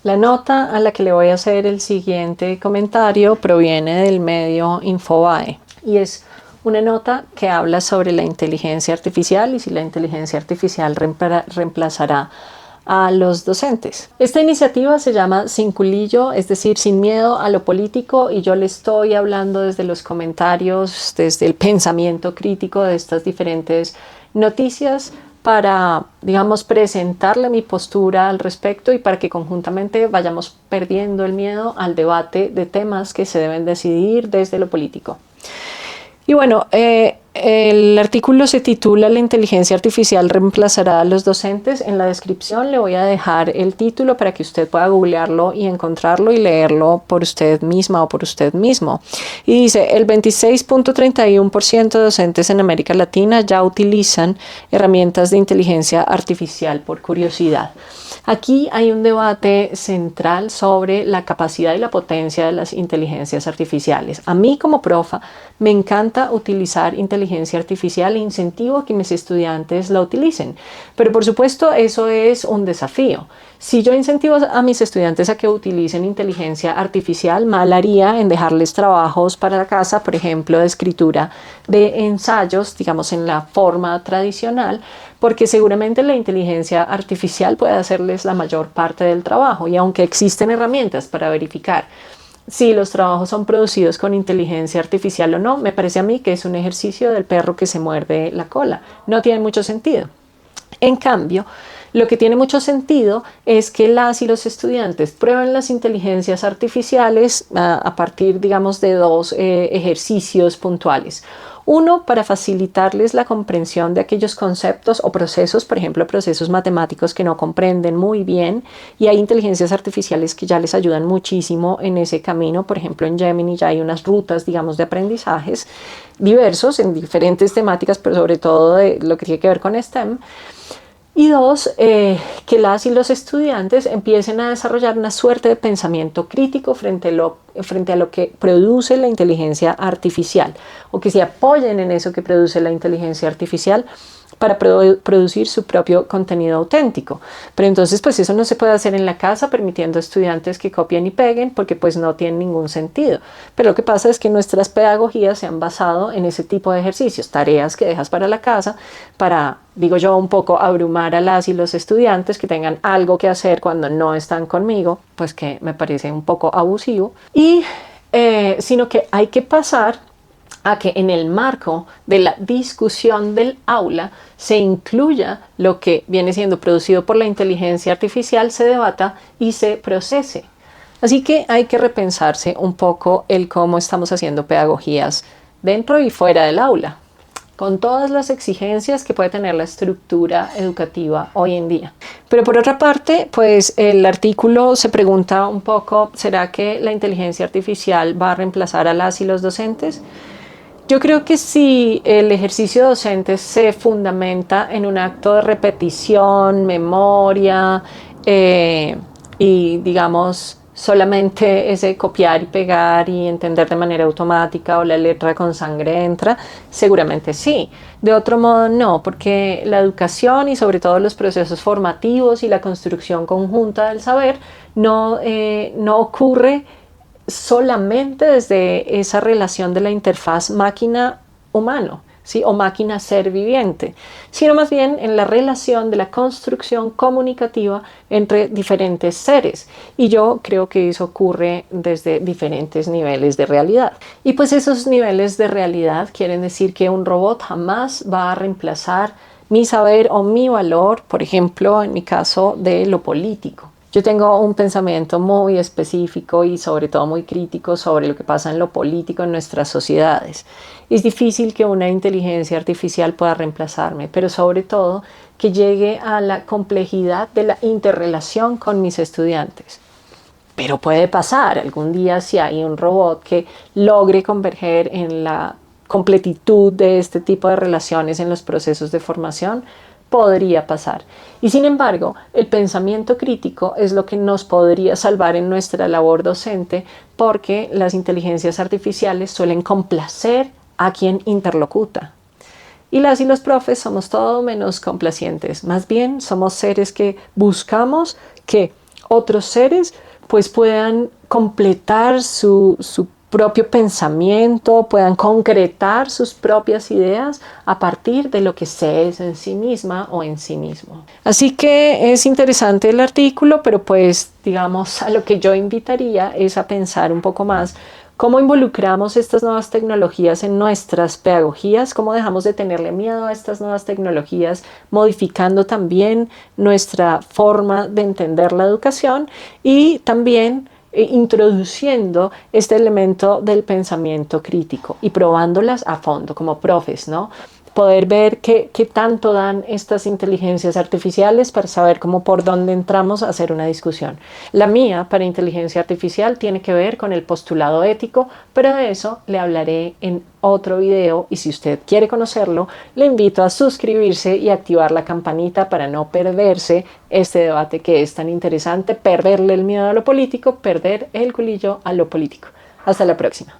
La nota a la que le voy a hacer el siguiente comentario proviene del medio Infobae y es una nota que habla sobre la inteligencia artificial y si la inteligencia artificial reemplazará a los docentes. Esta iniciativa se llama Sin Culillo, es decir, sin miedo a lo político, y yo le estoy hablando desde los comentarios, desde el pensamiento crítico de estas diferentes noticias para, digamos, presentarle mi postura al respecto y para que conjuntamente vayamos perdiendo el miedo al debate de temas que se deben decidir desde lo político. Y bueno, el artículo se titula La inteligencia artificial reemplazará a los docentes. En la descripción le voy a dejar el título para que usted pueda googlearlo y encontrarlo y leerlo por usted misma o por usted mismo. Y dice, el 26.31% de docentes en América Latina ya utilizan herramientas de inteligencia artificial por curiosidad. Aquí hay un debate central sobre la capacidad y la potencia de las inteligencias artificiales. A mí como profa me encanta utilizar inteligencia artificial e incentivo a que mis estudiantes la utilicen. Pero por supuesto eso es un desafío. Si yo incentivo a mis estudiantes a que utilicen inteligencia artificial, mal haría en dejarles trabajos para la casa, por ejemplo, de escritura de ensayos, digamos en la forma tradicional, porque seguramente la inteligencia artificial puede hacerles la mayor parte del trabajo. Y aunque existen herramientas para verificar si los trabajos son producidos con inteligencia artificial o no, me parece a mí que es un ejercicio del perro que se muerde la cola. No tiene mucho sentido. En cambio, lo que tiene mucho sentido es que las y los estudiantes prueben las inteligencias artificiales a partir, digamos, de dos ejercicios puntuales. Uno, para facilitarles la comprensión de aquellos conceptos o procesos, por ejemplo, procesos matemáticos que no comprenden muy bien, y hay inteligencias artificiales que ya les ayudan muchísimo en ese camino. Por ejemplo, en Gemini ya hay unas rutas, digamos, de aprendizajes diversos en diferentes temáticas, pero sobre todo de lo que tiene que ver con STEM. Y dos, que las y los estudiantes empiecen a desarrollar una suerte de pensamiento crítico frente a lo que produce la inteligencia artificial, o que se apoyen en eso que produce la inteligencia artificial para producir su propio contenido auténtico. Pero entonces pues eso no se puede hacer en la casa permitiendo a estudiantes que copien y peguen, porque pues no tiene ningún sentido. Pero lo que pasa es que nuestras pedagogías se han basado en ese tipo de ejercicios, tareas que dejas para la casa para, digo yo, un poco abrumar a las y los estudiantes que tengan algo que hacer cuando no están conmigo, pues que me parece un poco abusivo. Y sino que hay que pasar a que en el marco de la discusión del aula se incluya lo que viene siendo producido por la inteligencia artificial, se debata y se procese. Así que hay que repensarse un poco el cómo estamos haciendo pedagogías dentro y fuera del aula, con todas las exigencias que puede tener la estructura educativa hoy en día. Pero por otra parte, pues el artículo se pregunta un poco, ¿será que la inteligencia artificial va a reemplazar a las y los docentes? Yo creo que si el ejercicio docente se fundamenta en un acto de repetición, memoria y digamos solamente ese copiar y pegar y entender de manera automática o la letra con sangre entra, seguramente sí. De otro modo no, porque la educación y sobre todo los procesos formativos y la construcción conjunta del saber no ocurre solamente desde esa relación de la interfaz máquina-humano, ¿sí? O máquina-ser viviente, sino más bien en la relación de la construcción comunicativa entre diferentes seres. Y yo creo que eso ocurre desde diferentes niveles de realidad. Y pues esos niveles de realidad quieren decir que un robot jamás va a reemplazar mi saber o mi valor, por ejemplo, en mi caso, de lo político. Yo tengo un pensamiento muy específico y sobre todo muy crítico sobre lo que pasa en lo político en nuestras sociedades. Es difícil que una inteligencia artificial pueda reemplazarme, pero sobre todo que llegue a la complejidad de la interrelación con mis estudiantes. Pero puede pasar algún día si hay un robot que logre converger en la completitud de este tipo de relaciones en los procesos de formación. Podría pasar. Y sin embargo, el pensamiento crítico es lo que nos podría salvar en nuestra labor docente, porque las inteligencias artificiales suelen complacer a quien interlocuta. Y las y los profes somos todo menos complacientes. Más bien somos seres que buscamos que otros seres pues puedan completar su propio pensamiento, puedan concretar sus propias ideas a partir de lo que se es en sí misma o en sí mismo. Así que es interesante el artículo, pero pues digamos a lo que yo invitaría es a pensar un poco más cómo involucramos estas nuevas tecnologías en nuestras pedagogías, cómo dejamos de tenerle miedo a estas nuevas tecnologías, modificando también nuestra forma de entender la educación y también introduciendo este elemento del pensamiento crítico y probándolas a fondo como profes, ¿no? Poder ver qué tanto dan estas inteligencias artificiales para saber cómo por dónde entramos a hacer una discusión. La mía para inteligencia artificial tiene que ver con el postulado ético, pero de eso le hablaré en otro video y si usted quiere conocerlo, le invito a suscribirse y activar la campanita para no perderse este debate que es tan interesante, perderle el miedo a lo político, perder el culillo a lo político. Hasta la próxima.